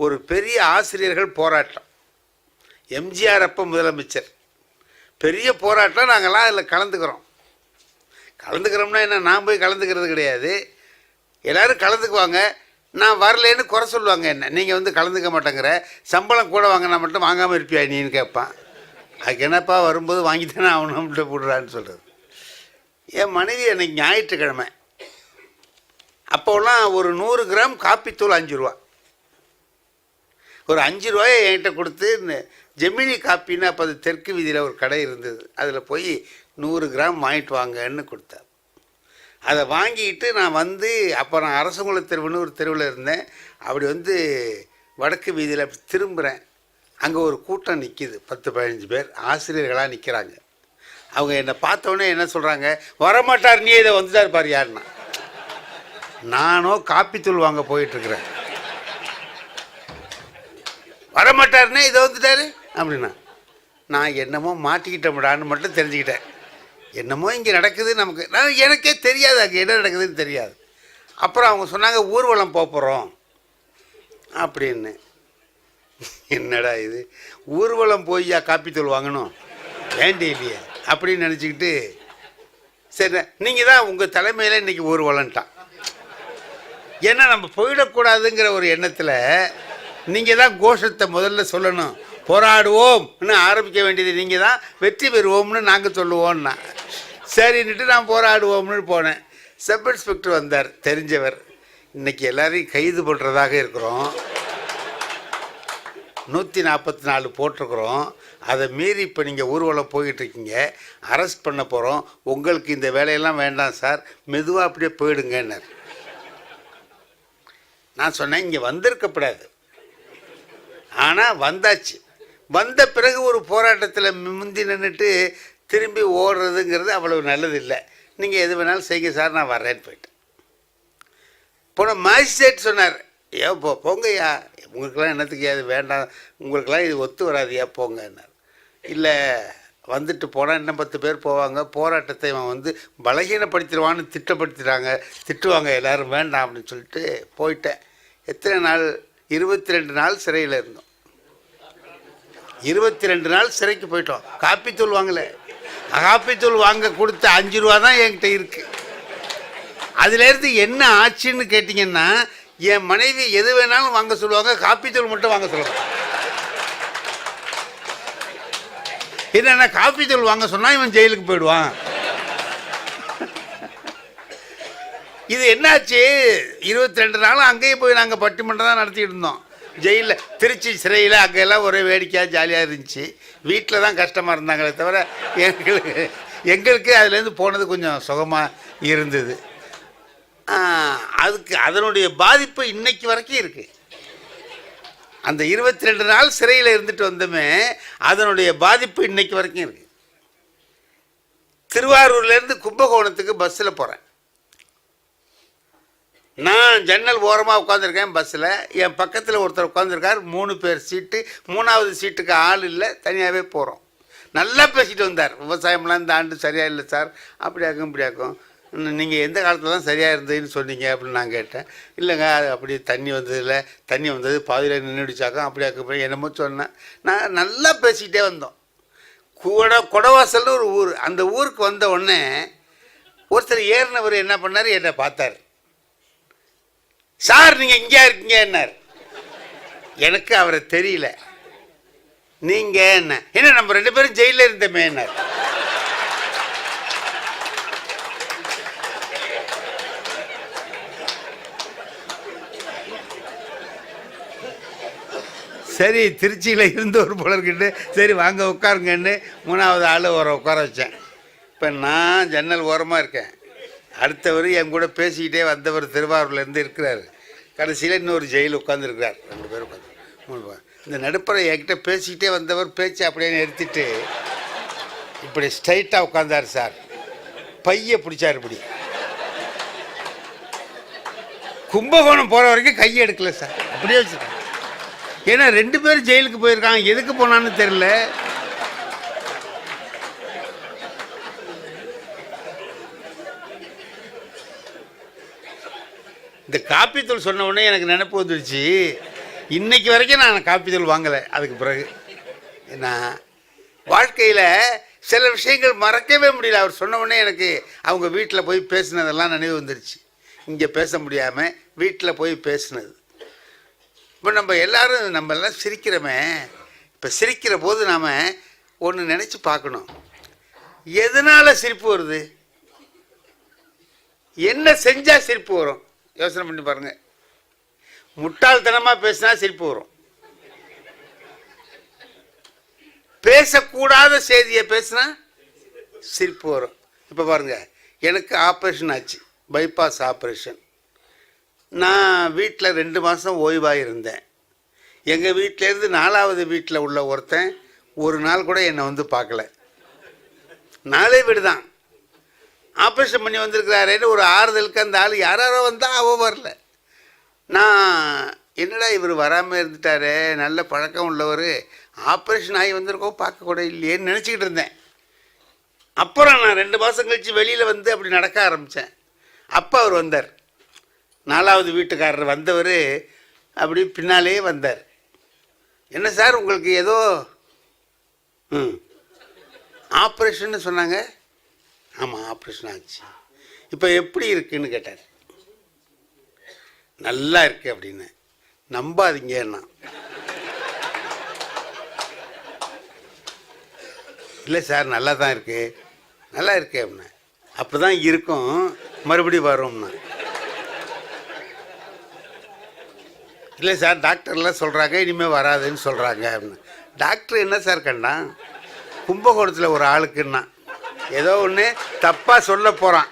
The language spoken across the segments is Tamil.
ஒரு பெரிய ஆசிரியர்கள் போராட்டம். எம்ஜிஆர் அப்போ முதலமைச்சர். பெரிய போராட்டம். நாங்கள்லாம் அதில் கலந்துக்கிறோம்னா என்ன, நான் போய் கலந்துக்கிறது கிடையாது. எல்லோரும் கலந்துக்குவாங்க. நான் வரலேன்னு குறை சொல்லுவாங்க. என்ன நீங்கள் வந்து கலந்துக்க மாட்டேங்கிற, சம்பளம் கூட வாங்கினா மட்டும் வாங்காமல் இருப்பியா நீன்னு கேட்பான். அதுக்கு என்னப்பா வரும்போது வாங்கித்தானே ஆகணும்ட்டு போடுறான்னு சொல்கிறது. என் மனைவி எனக்கு ஞாயிற்றுக்கிழமை அப்போலாம் ஒரு 100 கிராம் காப்பித்தூள் 5 ரூபா. ஒரு 5 ரூபாயை என்கிட்ட கொடுத்து ஜெமினி காப்பின்னு அப்போ அது தெற்கு வீதியில் ஒரு கடை இருந்தது, அதில் போய் 100 கிராம் வாங்கிட்டு வாங்கன்னு கொடுத்தேன். அதை வாங்கிட்டு நான் வந்து அப்போ நான் அரசங்குள தெருவுன்னு ஒரு தெருவில் இருந்தேன். அப்படி வந்து வடக்கு வீதியில் திரும்புகிறேன். அங்கே ஒரு கூட்டம் நிற்கிது, 10-15 பேர் ஆசிரியர்களாக நிற்கிறாங்க. அவங்க என்னை பார்த்தோன்னே என்ன சொல்கிறாங்க, வரமாட்டார் நீ இதை வந்துட்டார் பாரு யாருன்னா. நானோ காப்பித்தூள் வாங்க போயிட்டுருக்குறேன். வரமாட்டாருன்னே இதை வந்துட்டார் அப்படின்னா நான் என்னமோ மாட்டிக்கிட்டோம்டான்னு மட்டும் தெரிஞ்சுக்கிட்டேன். என்னமோ இங்கே நடக்குது நமக்கு, எனக்கே தெரியாது அங்கே என்ன நடக்குதுன்னு தெரியாது. அப்புறம் அவங்க சொன்னாங்க ஊர்வலம் போகிறோம் அப்படின்னு. என்னடா இது, ஊர்வலம் போய்யா காப்பித்தூள் வாங்கணும், வேண்டி இல்லையே அப்படின்னு நினச்சிக்கிட்டு, சரி நீங்கள் தான் உங்கள் தலைமையில் இன்றைக்கி ஊர்வலன்ட்டான். ஏன்னா நம்ம போயிடக்கூடாதுங்கிற ஒரு எண்ணத்தில் நீங்கள் தான் கோஷத்தை முதல்ல சொல்லணும். போராடுவோம்னு ஆரம்பிக்க வேண்டியது நீங்கள் தான், வெற்றி பெறுவோம்னு நாங்கள் சொல்லுவோம்னா சரின்னுட்டு நான் போராடுவோம்னு போனேன். சப் இன்ஸ்பெக்டர் வந்தார், தெரிஞ்சவர். இன்றைக்கி எல்லாரையும் கைது பண்ணுறதாக இருக்கிறோம், 144 போட்டிருக்கிறோம். அதை மீறி இப்போ நீங்கள் ஊர்வலம் போய்கிட்டுருக்கீங்க, அரெஸ்ட் பண்ண போகிறோம். உங்களுக்கு இந்த வேலையெல்லாம் வேண்டாம் சார், மெதுவாக அப்படியே போயிடுங்கன்னார். நான் சொன்னேன் இங்கே வந்திருக்கப்படாது, ஆனால் வந்தாச்சு. வந்த பிறகு ஒரு போராட்டத்தில் முந்தி நின்றுட்டு திரும்பி ஓடுறதுங்கிறது அவ்வளவு நல்லது இல்லை. நீங்கள் எது வேணாலும் செய்யுங்க சார், நான் வர்றேன்னு போயிட்டேன். போன மேஜிஸ்ட்ரேட் சொன்னார், ஏன் போங்கய்யா, உங்களுக்கெல்லாம் என்னத்துக்கு அது வேண்டாம், உங்களுக்கெல்லாம் இது ஒத்து வராதியா போங்கன்னார். இல்லை வந்துட்டு போனால் இன்னும் 10 பேர் போவாங்க, போராட்டத்தை இவன் வந்து பலகீனப்படுத்திடுவான்னு திட்டுவாங்க எல்லோரும், வேண்டாம் அப்படின்னு சொல்லிட்டு போயிட்டேன். எத்தனை நாள், 22 நாள் சிறையில் இருந்தோம். 22 நாள் சிறைக்கு போயிட்டோம். காப்பித்தூள் வாங்கலை. காப்பித்தூள் வாங்க கொடுத்த 5 ரூபா தான் என்கிட்ட இருக்குது. அதுலேருந்து என்ன ஆச்சுன்னு கேட்டிங்கன்னா, என் மனைவி எது வேணாலும் வாங்க சொல்லுவாங்க, காப்பித்தூள் மட்டும் வாங்க சொல்லுவாங்க. என்னென்னா காப்பித்தூள் வாங்க சொன்னால் இவன் ஜெயிலுக்கு போயிடுவான். இது என்னாச்சு, 22 நாளும் அங்கேயே போய் நாங்கள் பட்டிமன்றம் தான் நடத்திட்டு இருந்தோம். ஜெயிலில், திருச்சி சிறையில் அங்கெல்லாம் ஒரே வேடிக்கையாக ஜாலியாக இருந்துச்சு. வீட்டில் தான் கஷ்டமாக இருந்தாங்களே தவிர எங்களுக்கு அதுலேருந்து போனது கொஞ்சம் சுகமாக இருந்தது. அதுக்கு அதனுடைய பாதிப்பு இன்னைக்கு வரைக்கும் இருக்குது. அந்த 22 நாள் சிறையில் இருந்துட்டு வந்தோமே, அதனுடைய பாதிப்பு இன்னைக்கு வரைக்கும் இருக்குது. திருவாரூர்லேருந்து கும்பகோணத்துக்கு பஸ்ஸில் போகிறேன். நான் ஜன்னல் ஓரமாக உட்காந்துருக்கேன் பஸ்ஸில். என் பக்கத்தில் ஒருத்தர் உட்காந்துருக்கார், 3 பேர் சீட்டு. 3வது சீட்டுக்கு ஆள் இல்லை, தனியாகவே போகிறோம். நல்லா பேசிட்டு வந்தார். விவசாயம்லாம் இந்த ஆண்டு சரியாக இல்லை சார், அப்படியாக்கும் இப்படியாக்கும், நீங்கள் எந்த காலத்தில் தான் சரியாக இருந்ததுன்னு சொன்னீங்க அப்படின்னு நான் கேட்டேன். இல்லைங்க அது அப்படி தண்ணி வந்தது பாதியில் நின்றுடிச்சாக்கும், அப்படியாக்க என்னமோ சொன்னேன். நான் நல்லா பேசிக்கிட்டே வந்தோம். கொடவாசல்னு ஒரு ஊர். அந்த ஊருக்கு வந்த உடனே ஒருத்தர் ஏறினவர் என்ன பண்ணார், என்னை பார்த்தார். சார் நீங்கள் இங்கே இருக்கீங்க என்னார். எனக்கு அவரை தெரியல. நீங்கள் என்ன நம்ம 2 பேரும் ஜெயிலில் இருந்தோமே என்னார். சரி, திருச்சியில் இருந்து ஒரு போலர்கிட்ட சரி வாங்க உட்காருங்கன்னு 3வது ஆள் உட்கார வச்சேன். இப்போ நான் ஜன்னல் ஓரமாக இருக்கேன். அடுத்தவர் என் கூட பேசிக்கிட்டே வந்தவர் திருவாரூர்லேருந்து இருக்கிறார். கடைசியில் இன்னொரு ஜெயில் உட்காந்துருக்கிறார். 2 பேர் உட்காந்து 3 பேர். இந்த நடுப்பறை என்கிட்ட பேசிக்கிட்டே வந்தவர் பேச்சு அப்படியே நிறுத்திட்டு இப்படி ஸ்ட்ரைட்டாக உட்காந்தார் சார். பையை பிடிச்சார் இப்படி. கும்பகோணம் போகிற வரைக்கும் கையை எடுக்கல சார், அப்படியே வச்சுருக்கேன். ஏன்னா 2 பேரும் ஜெயிலுக்கு போயிருக்காங்க, எதுக்கு போனான்னு தெரில. இந்த காப்பித்தூள் சொன்ன உடனே எனக்கு நினைப்பு வந்துடுச்சு. இன்னைக்கு வரைக்கும் நான் காப்பீதல் வாங்கலை. அதுக்கு பிறகு என்ன வாழ்க்கையில் சில விஷயங்கள் மறக்கவே முடியல. அவர் சொன்ன உடனே எனக்கு அவங்க வீட்டில் போய் பேசினதெல்லாம் நினைவு வந்துருச்சு. இங்கே பேச முடியாமல் வீட்டில் போய் பேசினது. இப்போ நம்ம எல்லாம் சிரிக்கிறோமே. இப்போ சிரிக்கிற போது நாம் ஒன்று நினச்சி பார்க்கணும், எதனால் சிரிப்பு வருது, என்ன செஞ்சால் சிரிப்பு வரும்? யோசனை பண்ணி பாருங்கள். முட்டாள்தனமாக பேசினா சிரிப்பு வரும். பேசக்கூடாத செய்தியை பேசினா சிரிப்பு வரும். இப்போ பாருங்கள், எனக்கு ஆப்ரேஷன் ஆச்சு, பைபாஸ் ஆப்ரேஷன். நான் வீட்டில் 2 மாதம் ஓய்வாக இருந்தேன். எங்கள் வீட்டிலேருந்து 4வது வீட்டில் உள்ள ஒருத்தன் ஒரு நாள் கூட என்னை வந்து பார்க்கல. 4 வீடு தான். ஆப்ரேஷன் பண்ணி வந்திருக்கிறாரேன்னு ஒரு ஆறுதலுக்கு அந்த ஆள் யாரோ வந்தால் அவள் வரல. நான் என்னடா இவர் வராமல் இருந்துட்டாரே, நல்ல பழக்கம் உள்ளவர், ஆப்ரேஷன் ஆகி வந்திருக்கோம், பார்க்க கூட இல்லையேன்னு நினச்சிக்கிட்டு இருந்தேன். அப்புறம் நான் 2 மாதம் கழித்து வெளியில் வந்து அப்படி நடக்க ஆரம்பித்தேன். அப்போ அவர் வந்தார். 4வது வீட்டுக்காரர் வந்தவர் அப்படி பின்னாலே வந்தார். என்ன சார் உங்களுக்கு ஏதோ ஆப்ரேஷன்னு சொன்னாங்க? ஆமாம், ஆப்ரேஷன் ஆச்சு. இப்போ எப்படி இருக்குன்னு கேட்டார். நல்லா இருக்கு அப்படின்னு. நம்பாதீங்கன்னா, இல்லை சார் நல்லா தான் இருக்கு, நல்லா இருக்கு அப்படின்னா. அப்போ தான் இருக்கும், மறுபடியும் வரும்னா. இல்லை சார் டாக்டர்லாம் சொல்கிறாங்க இனிமேல் வராதுன்னு சொல்கிறாங்க அப்படின்னு. டாக்டர் என்ன சார் கண்டான்? கும்பகோணத்தில் ஒரு ஆளுக்குன்னா ஏதோ ஒன்று தப்பாக சொல்ல போகிறான்,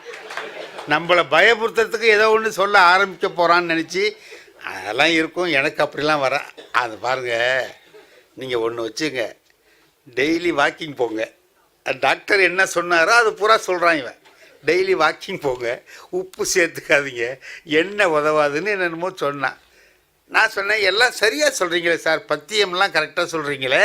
நம்மளை பயமுறுத்துறதுக்கு ஏதோ ஒன்று சொல்ல ஆரம்பிக்க போகிறான்னு நினச்சி அதெல்லாம் இருக்கும். எனக்கு அப்படிலாம் வர அது பாருங்கள். நீங்கள் ஒன்று வச்சுங்க, டெய்லி வாக்கிங் போங்க. டாக்டர் என்ன சொன்னாரோ அது பூரா சொல்கிறான் இவன். டெய்லி வாக்கிங் போங்க, உப்பு சேர்த்துக்காதீங்க, எண்ணெய் உதவாதுன்னு என்னென்னமோ சொன்னான். நான் சொன்னேன், எல்லாம் சரியாக சொல்கிறீங்களே சார், பத்தியம்லாம் கரெக்டாக சொல்கிறீங்களே,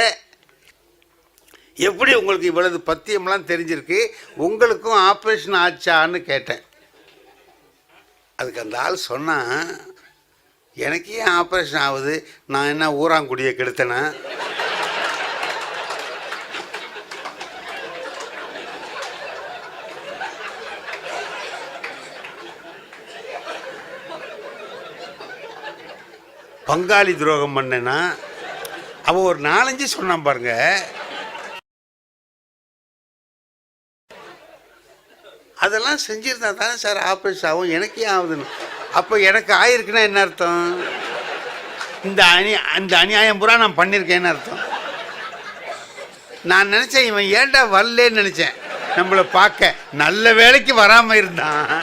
எப்படி உங்களுக்கு இவ்வளவு பத்தியம்லாம் தெரிஞ்சிருக்கு, உங்களுக்கும் ஆப்ரேஷன் ஆச்சான்னு கேட்டேன். அதுக்கு அந்த ஆள் சொன்னான், எனக்கு ஏன் ஆப்ரேஷன் ஆகுது, நான் என்ன ஊராங்குடியை கெடுத்தேனா? பங்காளி துரோகம் பண்ணேன்னா? அவன் ஒரு 4-5 சொன்னான் பாருங்க. அதெல்லாம் செஞ்சுருந்தா தானே சார் ஆப்ரேஷன் ஆகும், எனக்கு ஏன் ஆகுதுன்னு. அப்போ எனக்கு ஆயிருக்குன்னா என்ன அர்த்தம்? இந்த அநியாயம் பூரா நான் பண்ணியிருக்கேன்னு அர்த்தம். நான் நினச்சேன் இவன் ஏன்டா வரலன்னு நினச்சேன். நம்மளை பார்க்க நல்ல வேலைக்கு வராமல் இருந்தான்,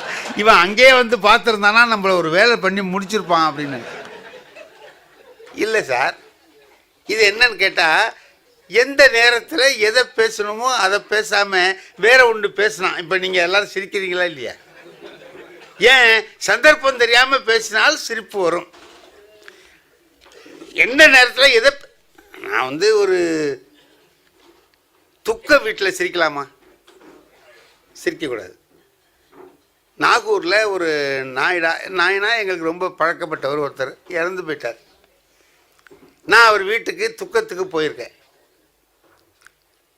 இவன் அங்கேயே வந்து பார்த்துருந்தானா நம்மளை ஒரு வேலை பண்ணி முடிச்சிருப்பான் அப்படின்னு. இல்லை சார், இது என்னன்னு கேட்டால், எந்த நேரத்தில் எதை பேசணுமோ அதை பேசாமல் வேற ஒன்று பேசினான். இப்போ நீங்கள் எல்லோரும் சிரிக்கிறீங்களா இல்லையா? ஏன் சந்தர்ப்பம் தெரியாமல் பேசினால் சிரிப்பு வரும். எந்த நேரத்தில் எதை நான் வந்து ஒரு துக்க வீட்டில் சிரிக்கலாமா? சிரிக்கக்கூடாது. நாகூரில் ஒரு நாயினா எங்களுக்கு ரொம்ப பழக்கப்பட்டவர் ஒருத்தர் இறந்து போயிட்டார். நான் அவர் வீட்டுக்கு துக்கத்துக்கு போயிருக்கேன்.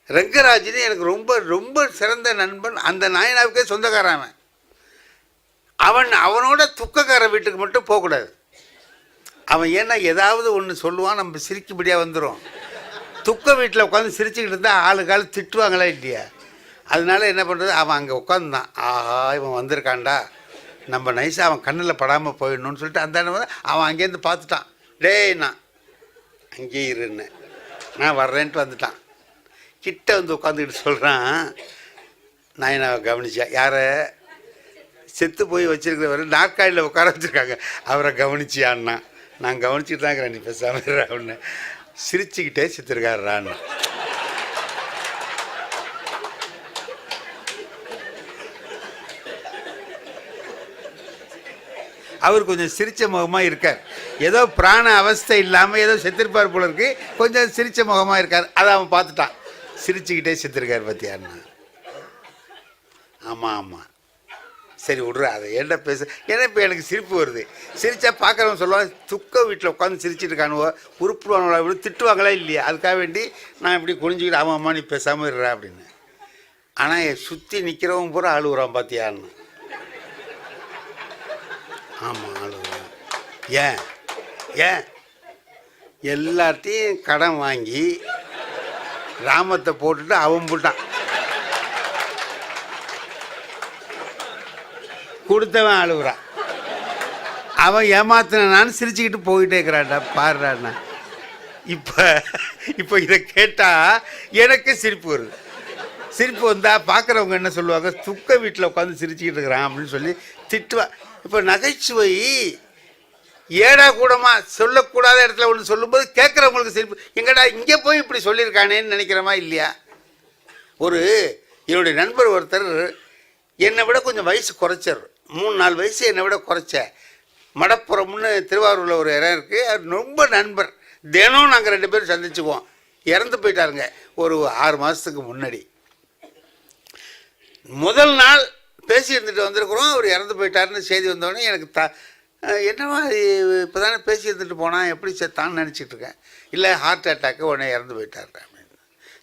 ரங்கராஜின்னு எனக்கு ரொம்ப ரொம்ப சிறந்த நண்பன், அந்த நாயனாவுக்கே சொந்தக்காரன் அவன். அவனோட துக்கக்கார வீட்டுக்கு மட்டும் போகக்கூடாது. அவன் ஏன்னா ஏதாவது ஒன்று சொல்லுவான், நம்ம சிரிக்கும்படியாக வந்துடும். துக்க வீட்டில் உட்காந்து சிரிச்சுக்கிட்டு இருந்தால் ஆளுக்காள் திட்டுவாங்களா இல்லையா? அதனால என்ன பண்ணுறது, அவன் அங்கே உட்காந்துதான், ஆஹா இவன் வந்திருக்கான்டா, நம்ம நைஸாக அவன் கண்ணில் படாமல் போயிடணும்னு சொல்லிட்டு அந்த அவன் அங்கேருந்து பார்த்துட்டான். டேய் நான் அங்கேயே இருன்னு, நான் வர்றேன்ட்டு வந்துட்டான். கிட்ட வந்து உட்காந்துக்கிட்டு சொல்கிறான், நான் என்ன கவனிச்சேன், யாரை செத்து போய் வச்சிருக்கிறவர் நாற்காலியில் உட்கார வச்சுருக்காங்க, அவரை கவனிச்சியான்னா. நான் கவனிச்சுட்டு தான் இருக்கிறேன், நீ பேசாமல் அவனு சிரிச்சுக்கிட்டே செத்துருக்காருறான்னு. அவர் கொஞ்சம் சிரித்த முகமாக இருக்கார், ஏதோ பிராண அவஸ்தை இல்லாமல் ஏதோ செத்துருப்பார் போல இருக்கு, கொஞ்சம் சிரித்த முகமாக இருக்கார். அதை அவன் பார்த்துட்டான், சிரிச்சுக்கிட்டே செத்துருக்கார் பார்த்தியான்னா. ஆமாம் ஆமாம் சரி விட்ற அதை ஏன்டா பேச. ஏன்னா இப்போ எனக்கு சிரிப்பு வருது. சிரித்தா பார்க்குறவங்க சொல்லுவாங்க துக்க வீட்டில் உட்காந்து சிரிச்சிட்டு இருக்கானுவோ உருப்பிடுவானுவோ அப்படின்னு திட்டுவாங்களா இல்லையா. அதுக்காக வேண்டி நான் இப்படி குனிஞ்சிக்கிட்டு ஆமாம் அம்மா நீ பேசாமல் இருறா அப்படின்னு. ஆனால் என் சுற்றி நிற்கிறவங்க பூரா ஆளுகிறான் பார்த்தியான்னு. ஆமாம் ஆளுகிறான். ஏன் ஏன் எல்லாத்தையும் கடன் வாங்கி ராமத்தை போட்டுட்டு அவன் போட்டான். கொடுத்தவன் அழுகுறான். அவன் ஏமாத்தினான்னு சிரிச்சுக்கிட்டு போயிட்டே இருக்கிறான்டா பாடுறான்னா. இப்போ இதை கேட்டால் எனக்கு சிரிப்பு வருது. சிரிப்பு வந்தால் பார்க்குறவங்க என்ன சொல்லுவாங்க, துக்க வீட்டில் உட்காந்து சிரிச்சுக்கிட்டு இருக்கிறான் அப்படின்னு சொல்லி திட்டுவா. இப்போ நகைச்சுவை ஏடா கூடமாக சொல்லக்கூடாத இடத்துல ஒன்று சொல்லும்போது கேட்குறவங்களுக்கு சிரிப்பு. எங்கடா இங்கே போய் இப்படி சொல்லியிருக்கானேன்னு நினைக்கிறமா இல்லையா. என்னுடைய நண்பர் ஒருத்தர் என்னை விட கொஞ்சம் வயசு குறைச்சார். 3-4 வயசு என்னை விட குறைச்ச. மடப்புறம்னு திருவாரூரில் ஒரு இடம் இருக்குது. அவர் ரொம்ப நண்பர். தினம் நாங்கள் 2 பேரும் சந்திச்சுக்குவோம். இறந்து போயிட்டாருங்க ஒரு 6 மாதத்துக்கு முன்னாடி. முதல் நாள் பேசி இருந்துட்டு வந்திருக்கிறோம். அவர் இறந்து போயிட்டாருன்னு செய்தி வந்தோடனே எனக்கு என்னவா இப்போ தானே பேசி இருந்துட்டு போனால் எப்படி செத்தான்னு நினச்சிட்ருக்கேன். இல்லை ஹார்ட் அட்டாக்கு உடனே இறந்து போயிட்டார் அப்படின்னு.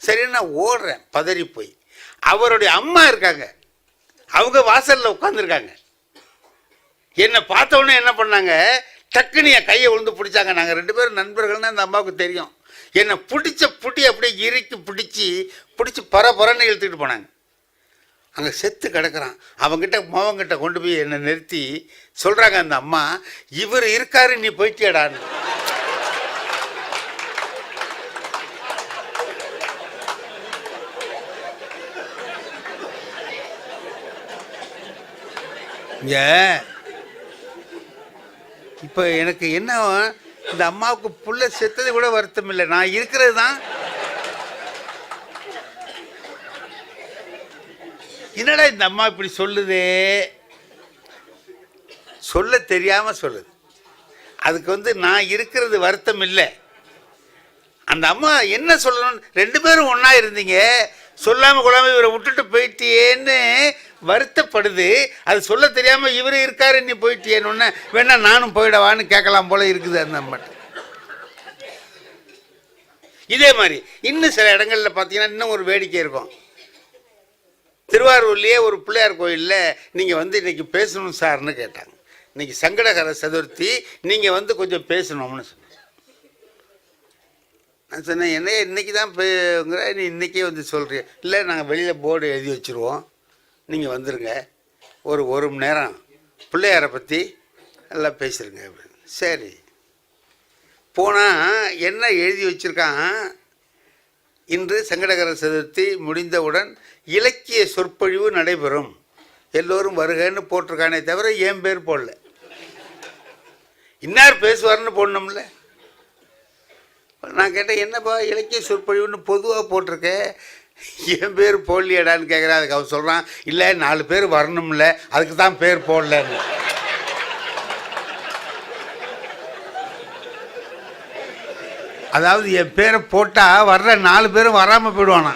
சரின்னு நான் ஓடுறேன் பதறி போய். அவருடைய அம்மா இருக்காங்க, அவங்க வாசலில் உட்காந்துருக்காங்க. என்னை பார்த்தவொடனே என்ன பண்ணாங்க, டக்குன்னு என் கையை விழுந்து பிடிச்சாங்க. நாங்கள் 2 பேரும் நண்பர்கள்னு அந்த அம்மாவுக்கு தெரியும். என்னை புட்டி அப்படியே இறுக்கி பிடிச்சி பரன்னு இழுத்துக்கிட்டு போனாங்க. அங்கே செத்து கிடக்கிறான். மோவங்கிட்ட கொண்டு போய் என்னை நிறுத்தி சொல்கிறாங்க அந்த அம்மா, இவர் இருக்காரு நீ போயிட்டியடான்னு. இங்கே இப்போ எனக்கு என்ன, இந்த அம்மாவுக்கு புள்ள செத்தது கூட வருத்தம் இல்லை, நான் இருக்கிறது தான். என்னடா இந்த அம்மா இப்படி சொல்லுதே, சொல்ல தெரியாமல் சொல்லுது. அதுக்கு நான் இருக்கிறது வருத்தம் இல்லை. அந்த அம்மா என்ன சொல்லணும், 2 பேரும் ஒன்றா இருந்தீங்க, சொல்லாமல் கொள்ளாமல் இவரை விட்டுட்டு போயிட்டியேன்னு வருத்தப்படுது. அது சொல்ல தெரியாமல் இவரு இருக்காரு நீ போயிட்டியேன்னு வேணா நானும் போயிடவான்னு கேட்கலாம் போல இருக்குது அந்த அம்மாட்ட. இதே மாதிரி இன்னும் சில இடங்களில் பார்த்தீங்கன்னா இன்னும் ஒரு வேடிக்கை இருக்கும். திருவாரூர்லேயே ஒரு பிள்ளையார் கோயிலில் நீங்கள் இன்றைக்கி பேசணும் சார்னு கேட்டாங்க. இன்றைக்கி சங்கடகர சதுர்த்தி, நீங்கள் கொஞ்சம் பேசணும்னு சொன்னேன். நான் சொன்னேன், என்ன இன்றைக்கி தான் நீ இன்றைக்கே சொல்கிறிய. இல்லை நாங்கள் வெளியில் போர்டு எழுதி வச்சுருவோம், நீங்கள் வந்துடுங்க, ஒரு மணி நேரம் பிள்ளையாரை பற்றி எல்லாம் பேசுகிறேங்க அப்படின்னு. சரி போனால் என்ன எழுதி வச்சுருக்கான், இன்று சங்கடகர சதுர்த்தி முடிந்தவுடன் இலக்கிய சொற்பொழிவு நடைபெறும், எல்லோரும் வருகன்னு போட்டிருக்கானே தவிர என் பேர் போடல. இன்னார் பேசுவார்னு போடணும்ல. நான் கேட்டேன், என்னப்பா இலக்கிய சொற்பொழிவுன்னு பொதுவாக போட்டிருக்கேன், என் பேர் போடலையடான்னு கேட்குறேன். அதுக்கு அவன் சொல்கிறான், இல்லை 4 பேர் வரணும்ல, அதுக்கு தான் பேர் போடலன்னு. அதாவது என் பேரை போட்டால் வர்ற 4 பேரும் வராமல் போயிடுவானா.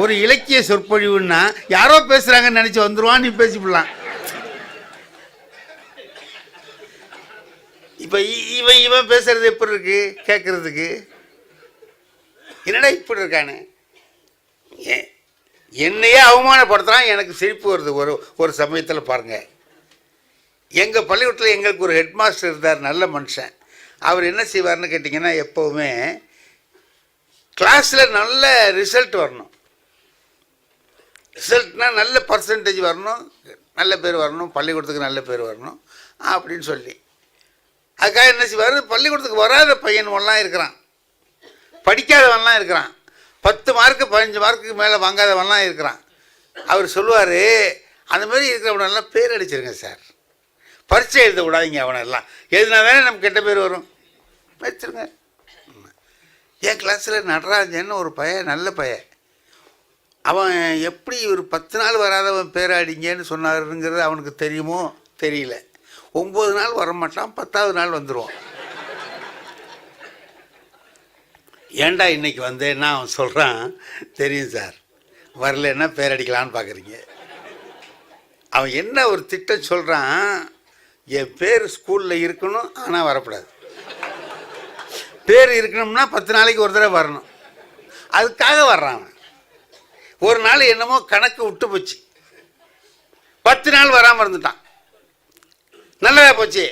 ஒரு இலக்கிய சொற்பொழிவுன்னா யாரோ பேசுகிறாங்கன்னு நினச்சி வந்துடுவான், நீ பேசிவிடலாம். இப்போ இவன் பேசுறது எப்படி இருக்கு கேட்குறதுக்கு, என்னடா இப்படி இருக்கானு, என்னையே அவமானப்படுத்துகிறான். எனக்கு சிரிப்பு வருது. ஒரு சமயத்தில் பாருங்கள், எங்கள் பள்ளிக்கூடத்தில் எங்களுக்கு ஒரு ஹெட் மாஸ்டர் இருந்தார், நல்ல மனுஷன். அவர் என்ன செய்வார்னு கேட்டிங்கன்னா, எப்போவுமே கிளாஸில் நல்ல ரிசல்ட் வரணும், ரிசல்ட்னால் நல்ல பர்சன்டேஜ் வரணும், நல்ல பேர் வரணும், பள்ளிக்கூடத்துக்கு நல்ல பேர் வரணும் அப்படின்னு சொல்லி அதுக்காக என்ன செய்வார், பள்ளிக்கூடத்துக்கு வராத பையன்லாம் இருக்கிறான், படிக்காதவன்லாம் இருக்கிறான், 10 மார்க்கு 15 மார்க்குக்கு மேலே வாங்காதவன்லாம் இருக்கிறான். அவர் சொல்லுவார், அந்த மாதிரி இருக்கிறவனெல்லாம் பேர் அடிச்சிருங்க சார், பரீட்சை எழுத விடாதீங்க, அவனெல்லாம் எழுதினா தானே நமக்கு கெட்ட பேர் வரும், வச்சுருங்க. என் கிளாஸில் நடராஜன்னு ஒரு பையன், நல்ல பையன். அவன் எப்படி ஒரு 10 நாள் வராதவன் பேர் அடிங்கன்னு சொன்னாருங்கிறது அவனுக்கு தெரியுமோ தெரியல. 9 நாள் வரமாட்டான், 10ஆவது நாள் வந்துடுவான். ஏன்டா இன்னைக்கு வந்தேன்னா அவன் சொல்கிறான், தெரியும் சார் வரலன்னா பேர் அடிக்கலான்னு பார்க்குறீங்க. அவன் என்ன ஒரு திட்டம் சொல்கிறான், என் பேர் ஸ்கூலில் இருக்கணும் ஆனால் வரக்கூடாது, பேர் இருக்கணும்னா 10 நாளைக்கு ஒரு தடவை வரணும், அதுக்காக வர்றான் அவன். ஒரு நாள் என்னமோ கணக்கு விட்டு போச்சு, 10 நாள் வராமல் இருந்துட்டான். நல்லதா போச்சு.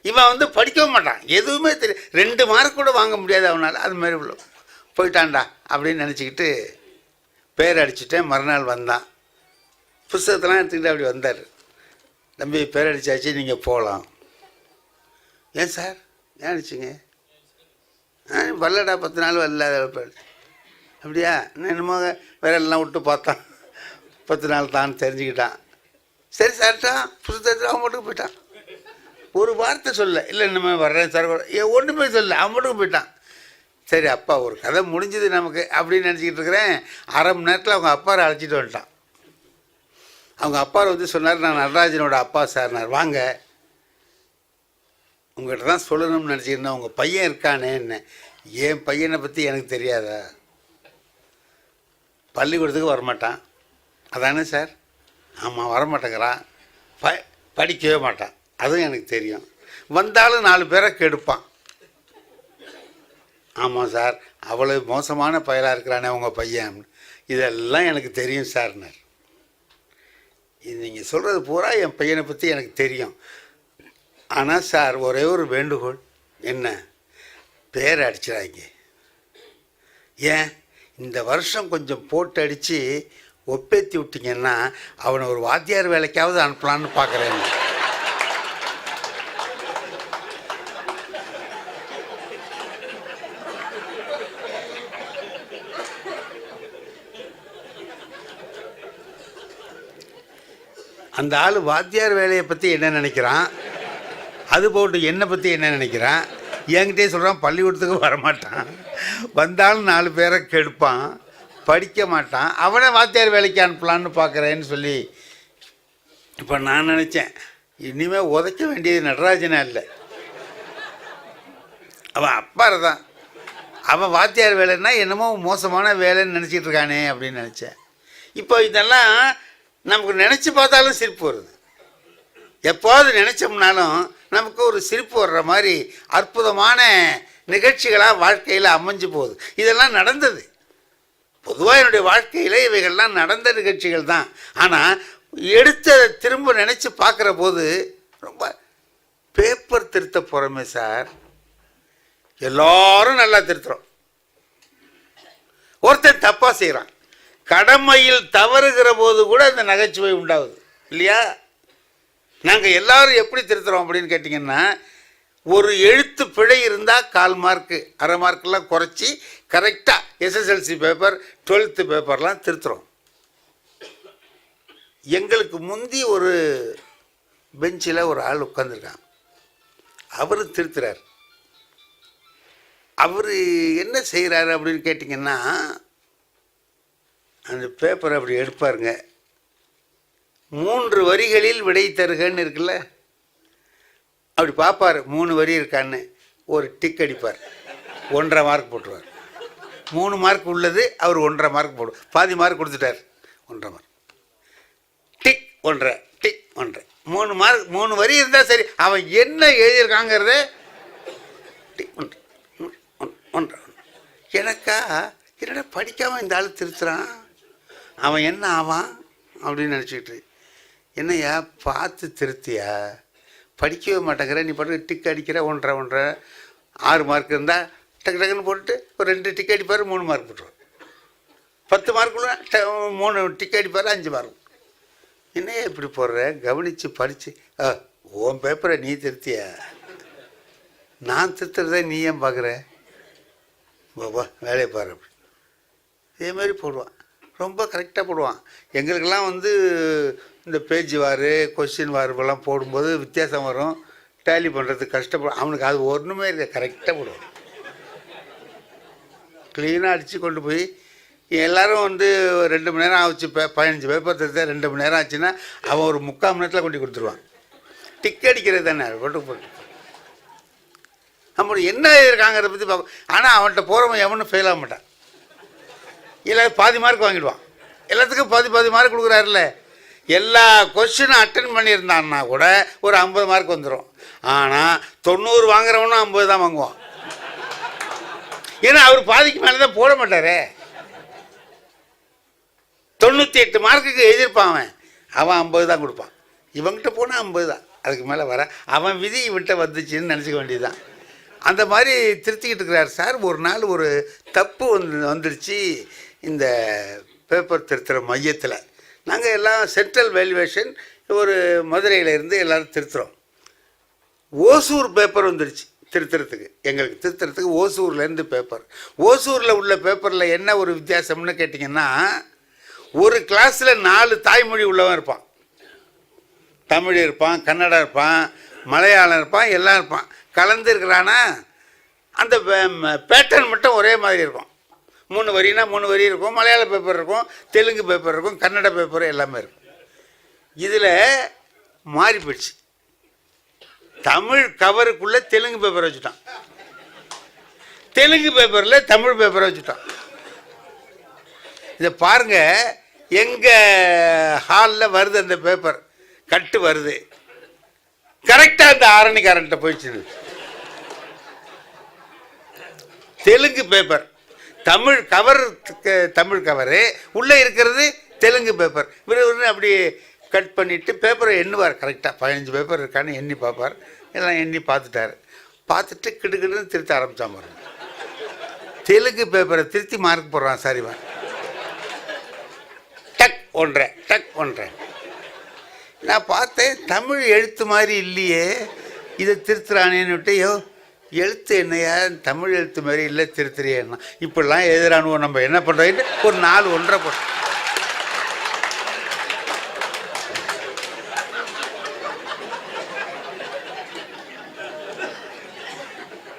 இவன் படிக்கவும் மாட்டான், எதுவுமே தெரியும், 2 மார்க் கூட வாங்க முடியாது அவனால். அது மாதிரி உள்ள போயிட்டான்டா அப்படின்னு நினச்சிக்கிட்டு பேர் அடிச்சுட்டேன். மறுநாள் வந்தான், புஸ்தகத்தெல்லாம் எடுத்துக்கிட்டு அப்படி வந்தார். தம்பி பேர் அடித்தாச்சு, நீங்கள் போகலாம். ஏன் சார், ஏன் அடிச்சிங்க? வரலடா, 10 நாள் வரல. அப்படியா? என்னமோ விரல்லாம் விட்டு பார்த்தான், 10 நாள் தான் தெரிஞ்சுக்கிட்டான். சரி சார்ட்டா புஸ்தகத்தில் அவன் மட்டும் போயிட்டான். ஒரு வார்த்தை சொல்ல, இல்லை நம்ம வர்றேன் சார், ஒன்றுமே சொல்ல, அவன் மட்டும் போயிட்டான். சரி அப்பா ஒரு கதை முடிஞ்சது நமக்கு அப்படின்னு நினச்சிக்கிட்டு இருக்கிறேன். அரை மணி நேரத்தில் அவங்க அப்பாவை அழைச்சிட்டு வந்துட்டான். அவங்க அப்பா சொன்னார், நான் நடராஜனோட அப்பா சார்னார், வாங்க உங்கள்கிட்ட தான் சொல்லணும்னு நினச்சிருந்தேன், உங்கள் பையன் இருக்கானே என்ன. என் பையனை பற்றி எனக்கு தெரியாதா? பள்ளிக்கூடத்துக்கு வரமாட்டான். அதானே சார்? ஆமாம், வரமாட்டேங்கிறான், படிக்கவே மாட்டான், அதுவும் எனக்கு தெரியும். வந்தாலும் 4 பேரை கெடுப்பான். ஆமாம் சார், அவ்வளோ மோசமான பயலாக இருக்கிறானே உங்கள் பையன், இதெல்லாம் எனக்கு தெரியும் சார்னார். இது நீங்கள் சொல்கிறது பூரா என் பையனை பற்றி எனக்கு தெரியும். ஆனால் சார் ஒரே ஒரு வேண்டுகோள். என்ன? பேரை அடிச்சிடாங்க. ஏன்? இந்த வருஷம் கொஞ்சம் போட்டு அடித்து ஒப்பேற்றி விட்டிங்கன்னா அவனை ஒரு வாத்தியார் வேலைக்காவது அனுப்பலான்னு பார்க்குறேன். அந்த ஆள் வாத்தியார் வேலையை பற்றி என்ன நினைக்கிறான், அது போட்டு என்னை பற்றி என்ன நினைக்கிறான். என்கிட்டே சொல்கிறான் பள்ளிக்கூடத்துக்கு வரமாட்டான், வந்தாலும் 4 பேரை கெடுப்பான், படிக்க மாட்டான், அவனை வாத்தியார் வேலைக்கு அனுப்பலான்னு பார்க்குறேன்னு சொல்லி. இப்போ நான் நினச்சேன், இனிமேல் உதைக்க வேண்டியது நடராஜனா இல்லை, அவன் அப்பாரை தான். அவன் வாத்தியார் வேலைன்னா என்னமோ மோசமான வேலைன்னு நினச்சிட்டு இருக்கானே அப்படின்னு நினச்சேன். இப்போ இதெல்லாம் நமக்கு நினச்சி பார்த்தாலும் சிரிப்பு வருது. எப்போது நினச்சோம்னாலும் நமக்கு ஒரு சிரிப்பு வர்ற மாதிரி அற்புதமான நிகழ்ச்சிகளாக வாழ்க்கையில் அமைஞ்சு போகுது. இதெல்லாம் நடந்தது. பொதுவாக என்னுடைய வாழ்க்கையில் இவைகள்லாம் நடந்த நிகழ்ச்சிகள் தான். ஆனால் எடுத்ததை திரும்ப நினச்சி பார்க்குற போது ரொம்ப பேப்பர் திருத்த போகிறோமே சார், எல்லாரும் நல்லா திருத்துறோம், ஒருத்தன் தப்பாக செய்கிறான், கடமையில் தவறுகிற போது கூட இந்த நகைச்சுவை உண்டாகுது இல்லையா? நாங்கள் எல்லாரும் எப்படி திருத்துறோம் அப்படின்னு கேட்டிங்கன்னா, ஒரு எழுத்து பிழை இருந்தால் 1/4 மார்க்கு 1/2 மார்க்கெலாம் குறைச்சி கரெக்டாக எஸ்எஸ்எல்சி பேப்பர் 12th பேப்பர்லாம் திருத்துறோம். எங்களுக்கு முந்தி ஒரு பெஞ்சில் ஒரு ஆள் உட்காந்துருக்கான், அவர் திருத்துறார். அவர் என்ன செய்கிறாரு அப்படின்னு கேட்டிங்கன்னா, அந்த பேப்பரை அப்படி எடுப்பாருங்க, 3 வரிகளில் விடை தருகன்னு இருக்குல்ல, அப்படி பார்ப்பார், 3 வரி இருக்கான்னு ஒரு டிக் அடிப்பார், 1.5 மார்க் போட்டுருவார். 3 மார்க் உள்ளது அவர் 1.5 மார்க் போடுவார், பாதி மார்க் கொடுத்துட்டார், 1.5 மார்க். டிக் 1.5 டிக் 1.5 3 மார்க், 3 வரி இருந்தால் சரி, அவன் என்ன எழுதியிருக்காங்கிறத டிக் 1.5. எனக்கா என்னடா படிக்காமல் இந்த ஆள் திருத்துறான், அவன் என்ன ஆவான் அப்படின்னு நினச்சிக்கிட்டு, என்னையா பார்த்து திருத்தியா, படிக்கவே மாட்டேங்கிற, நீ பாட்டு டிக் அடிக்கிற 1.5 6 மார்க் இருந்தால் டக்கு டக்குன்னு போட்டுட்டு ஒரு 2 டிக் அடிப்பார், 3 மார்க் போட்டுருவார். 10 மார்க்குள்ள 3 டிக் அடிப்பார், 5 மார்க். என்னையா இப்படி போடுற, கவனித்து படித்து, உன் பேப்பரை நீ திருத்தியா, நான் திருத்துறத நீ ஏன் பார்க்குற, பாபா வேலையை பாரு அப்படி. இதே மாதிரி போடுவான், ரொம்ப கரெக்டாக போடுவான். எங்களுக்கெல்லாம் இந்த பேஜ் வாரு கொஸ்டின் வாருப்பெல்லாம் போடும்போது வித்தியாசம் வரும், டேலி பண்ணுறதுக்கு கஷ்டப்படும். அவனுக்கு அது ஒன்றுமே இருக்க, கரெக்டாக போடுவான், க்ளீனாக அடித்து கொண்டு போய் எல்லோரும் 2 மணி நேரம் ஆச்சு, 15 பேப்பர் திருத்த 2 மணி நேரம் ஆச்சுன்னா அவன் ஒரு 3/4 மணி நேரத்தில் கொண்டு கொடுத்துருவான். டிக் அடிக்கிறது தானே, போட்டு நம்ம என்ன இருக்காங்கிறத பற்றி பார்ப்போம். ஆனால் அவன்கிட்ட போகிறவன் எவனும் ஃபெயில் ஆக மாட்டான், இல்லை பாதி மார்க் வாங்கிடுவான். எல்லாத்துக்கும் பாதி மார்க் கொடுக்குறாருல்ல, எல்லா கொஸ்டினும் அட்டன் பண்ணியிருந்தான்னா கூட ஒரு 50 மார்க் வந்துடும். ஆனால் 90 வாங்குறவனும் 50 தான் வாங்குவான். ஏன்னா அவர் பாதிக்கு மேலே தான் போட மாட்டாரே. 98 மார்க்குக்கு எழுதியிருப்பான் அவன் 50 தான் கொடுப்பான். இவங்கிட்ட போனால் 50 தான், அதுக்கு மேலே வர அவன் விதி இவன்கிட்ட வந்துச்சுன்னு நினச்சிக்க வேண்டியதுதான். அந்த மாதிரி திருத்திக்கிட்டு இருக்கிறார் சார். ஒரு நாள் ஒரு தப்பு வந்துடுச்சு இந்த பேப்பர் திருத்துகிற மையத்தில். நாங்கள் எல்லாம் சென்ட்ரல் வேல்யூவேஷன் ஒரு மதுரையிலேருந்து எல்லோரும் திருத்துகிறோம். ஓசூர் பேப்பர் வந்துடுச்சு திருத்துறதுக்கு. எங்களுக்கு திருத்துறதுக்கு ஓசூர்லேருந்து பேப்பர். ஓசூரில் உள்ள பேப்பரில் என்ன ஒரு வித்தியாசம்னு கேட்டிங்கன்னா, ஒரு கிளாஸில் 4 தாய்மொழி உள்ளவன் இருப்பான். தமிழ் இருப்பான், கன்னடம் இருப்பான், மலையாளம் இருப்பான், எல்லாம் இருப்பான். கலந்து இருக்கிறானா அந்த பேட்டர்ன் மட்டும் ஒரே மாதிரி இருக்கும். 3 வரினா 3 வரி இருக்கும். மலையாள பேப்பர் இருக்கும், தெலுங்கு பேப்பர் இருக்கும், கன்னட பேப்பர் எல்லாமே இருக்கும். இதில் மாறி போயிடுச்சு. தமிழ் கவருக்குள்ளே தெலுங்கு பேப்பர் வச்சுட்டான், தெலுங்கு பேப்பரில் தமிழ் பேப்பரை வச்சுட்டான். இதை பாருங்கள், எங்கள் ஹாலில் வருது அந்த பேப்பர், கட்டு வருது, கரெக்டாக அந்த ஆரணிக்காரன்ட்ட போயிடுச்சு. Telugu paper, Tamil cover, Tamil cover உள்ளே இருக்கிறது தெலுங்கு பேப்பர். இவர் அப்படி கட் பண்ணிவிட்டு பேப்பரை எண்ணுவார். கரெக்டாக 15 பேப்பர் இருக்கான்னு எண்ணி பார்ப்பார். எல்லாம் எண்ணி பார்த்துட்டார். பார்த்துட்டு கிடுக்கிடுன்னு திருத்த ஆரம்பித்தான் பாருங்க. தெலுங்கு பேப்பரை திருத்தி மார்க் போடுறான் சார் இவன். டக் ஒன்றேன், டக் ஒன்றேன். நான் பார்த்தேன், தமிழ் எழுத்து மாதிரி இல்லையே, இதை திருத்துறானேன்னு விட்டு, எழுத்து என்னையா தமிழ் எழுத்து மாதிரி இல்லை, திருத்துறியன்னா இப்படிலாம் எழுதுறானுவோம், நம்ம என்ன பண்ணுறோன்னு ஒரு 4 ஒன்றரை போட்டோம்.